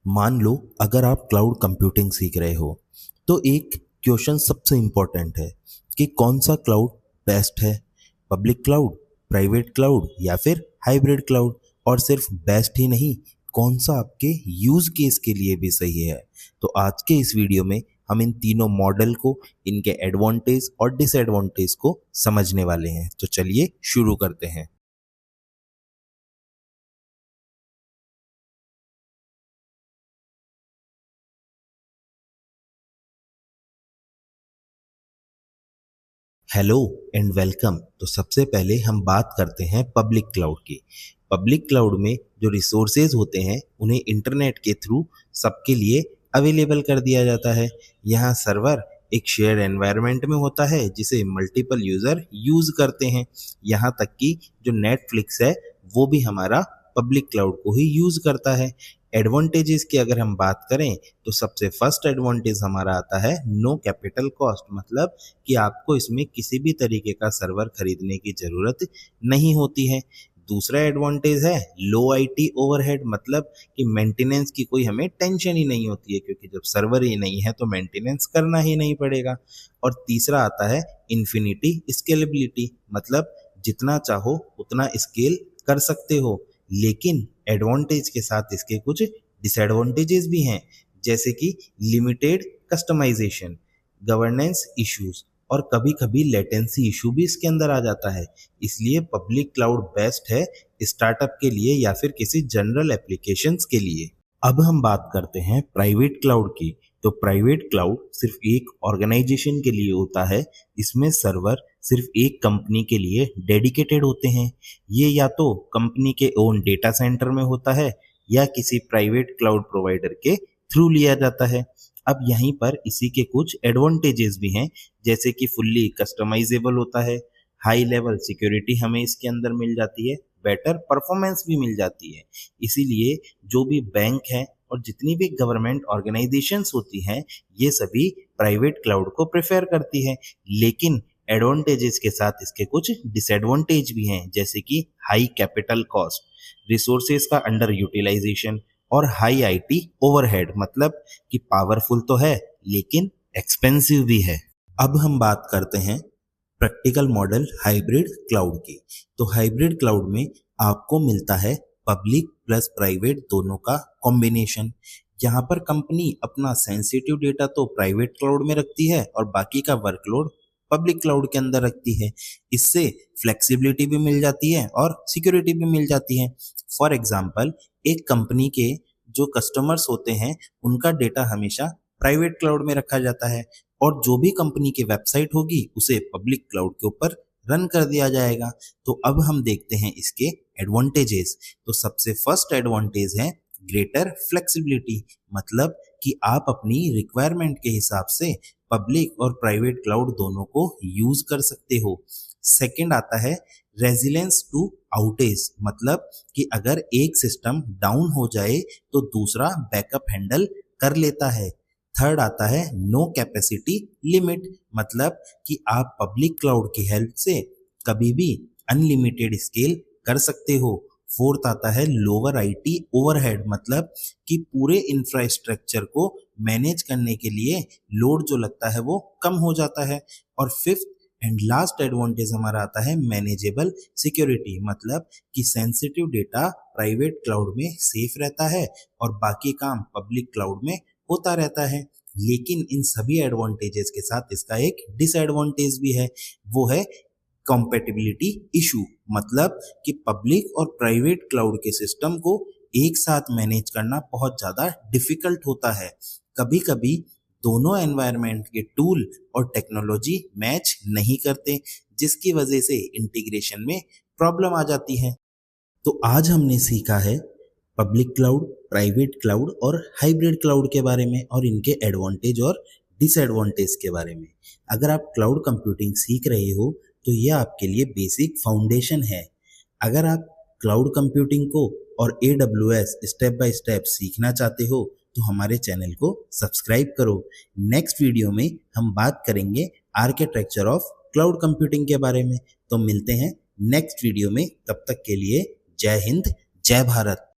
मान लो अगर आप क्लाउड कंप्यूटिंग सीख रहे हो तो एक क्वेश्चन सबसे इम्पोर्टेंट है कि कौन सा क्लाउड बेस्ट है। पब्लिक क्लाउड, प्राइवेट क्लाउड या फिर हाइब्रिड क्लाउड। और सिर्फ बेस्ट ही नहीं, कौन सा आपके यूज केस के लिए भी सही है। तो आज के इस वीडियो में हम इन तीनों मॉडल को, इनके एडवांटेज और डिसएडवांटेज को समझने वाले हैं। तो चलिए शुरू करते हैं। Hello and welcome. तो सबसे पहले हम बात करते हैं पब्लिक क्लाउड की। पब्लिक क्लाउड में जो रिसोर्सेज होते हैं उन्हें इंटरनेट के थ्रू सबके लिए अवेलेबल कर दिया जाता है। यहाँ सर्वर एक शेयर एनवायरनमेंट में होता है जिसे मल्टीपल यूज़र यूज़ करते हैं। यहाँ तक कि जो नेटफ्लिक्स है वो भी हमारा पब्लिक क्लाउड को ही यूज़ करता है। एडवांटेजेस की अगर हम बात करें तो सबसे फर्स्ट एडवांटेज हमारा आता है नो कैपिटल कॉस्ट, मतलब कि आपको इसमें किसी भी तरीके का सर्वर खरीदने की ज़रूरत नहीं होती है। दूसरा एडवांटेज है लो आईटी ओवरहेड, मतलब कि मेंटेनेंस की कोई हमें टेंशन ही नहीं होती है, क्योंकि जब सर्वर ही नहीं है तो मेंटेनेंस करना ही नहीं पड़ेगा। और तीसरा आता है इन्फिनिटी स्केलेबिलिटी, मतलब जितना चाहो उतना स्केल कर सकते हो। लेकिन एडवांटेज के साथ इसके कुछ डिसएडवांटेजेस भी हैं, जैसे कि लिमिटेड कस्टमाइजेशन, गवर्नेंस इश्यूज और कभी कभी लेटेंसी इशू भी इसके अंदर आ जाता है। इसलिए पब्लिक क्लाउड बेस्ट है स्टार्टअप के लिए या फिर किसी जनरल एप्लीकेशंस के लिए। अब हम बात करते हैं प्राइवेट क्लाउड की। तो प्राइवेट क्लाउड सिर्फ एक ऑर्गेनाइजेशन के लिए होता है। इसमें सर्वर सिर्फ एक कंपनी के लिए डेडिकेटेड होते हैं। ये या तो कंपनी के ओन डेटा सेंटर में होता है या किसी प्राइवेट क्लाउड प्रोवाइडर के थ्रू लिया जाता है। अब यहीं पर इसी के कुछ एडवांटेजेस भी हैं, जैसे कि फुल्ली कस्टमाइजेबल होता है, हाई लेवल सिक्योरिटी हमें इसके अंदर मिल जाती है, बेटर परफॉर्मेंस भी मिल जाती है। इसीलिए जो भी बैंक है और जितनी भी गवर्नमेंट ऑर्गेनाइजेशंस होती हैं ये सभी प्राइवेट क्लाउड को प्रेफर करती है। लेकिन एडवांटेजेस के साथ इसके कुछ डिसएडवांटेज भी हैं, जैसे कि हाई कैपिटल कॉस्ट, रिसोर्सेज का अंडर यूटिलाइजेशन और हाई आईटी ओवरहेड, मतलब कि पावरफुल तो है लेकिन एक्सपेंसिव भी है। अब हम बात करते हैं प्रैक्टिकल मॉडल हाइब्रिड क्लाउड की। तो हाइब्रिड क्लाउड में आपको मिलता है पब्लिक प्लस प्राइवेट दोनों का कॉम्बिनेशन। यहाँ पर कंपनी अपना सेंसिटिव डेटा तो प्राइवेट क्लाउड में रखती है और बाकी का वर्कलोड पब्लिक क्लाउड के अंदर रखती है। इससे फ्लेक्सिबिलिटी भी मिल जाती है और सिक्योरिटी भी मिल जाती है। फॉर एग्जाम्पल, एक कंपनी के जो कस्टमर्स होते हैं उनका डेटा हमेशा प्राइवेट क्लाउड में रखा जाता है और जो भी कंपनी की वेबसाइट होगी उसे पब्लिक क्लाउड के ऊपर रन कर दिया जाएगा। तो अब हम देखते हैं इसके एडवांटेजेस। तो सबसे फर्स्ट एडवांटेज है ग्रेटर फ्लेक्सिबिलिटी, मतलब कि आप अपनी रिक्वायरमेंट के हिसाब से पब्लिक और प्राइवेट क्लाउड दोनों को यूज कर सकते हो। सेकंड आता है रेजिलेंस टू आउटेज, मतलब कि अगर एक सिस्टम डाउन हो जाए तो दूसरा बैकअप हैंडल कर लेता है। थर्ड आता है नो कैपेसिटी लिमिट, मतलब कि आप पब्लिक क्लाउड की हेल्प से कभी भी अनलिमिटेड स्केल कर सकते हो। फोर्थ आता है लोअर आईटी ओवरहेड, मतलब कि पूरे इंफ्रास्ट्रक्चर को मैनेज करने के लिए लोड जो लगता है वो कम हो जाता है। और फिफ्थ एंड लास्ट एडवांटेज हमारा आता है मैनेजेबल सिक्योरिटी, मतलब कि सेंसिटिव डेटा प्राइवेट क्लाउड में सेफ रहता है और बाकी काम पब्लिक क्लाउड में होता रहता है। लेकिन इन सभी एडवांटेजेस के साथ इसका एक डिसएडवांटेज भी है, वो है कंपैटिबिलिटी इशू, मतलब कि पब्लिक और प्राइवेट क्लाउड के सिस्टम को एक साथ मैनेज करना बहुत ज़्यादा डिफिकल्ट होता है। कभी कभी दोनों एनवायरनमेंट के टूल और टेक्नोलॉजी मैच नहीं करते, जिसकी वजह से इंटीग्रेशन में प्रॉब्लम आ जाती है। तो आज हमने सीखा है पब्लिक क्लाउड, प्राइवेट क्लाउड और हाइब्रिड क्लाउड के बारे में और इनके एडवांटेज और डिसएडवांटेज के बारे में। अगर आप क्लाउड कंप्यूटिंग सीख रहे हो तो ये आपके लिए बेसिक फाउंडेशन है। अगर आप क्लाउड कंप्यूटिंग को और AWS स्टेप बाय स्टेप सीखना चाहते हो तो हमारे चैनल को सब्सक्राइब करो। नेक्स्ट वीडियो में हम बात करेंगे आर्किटेक्चर ऑफ क्लाउड कंप्यूटिंग के बारे में। तो मिलते हैं नेक्स्ट वीडियो में, तब तक के लिए जय हिंद, जय भारत।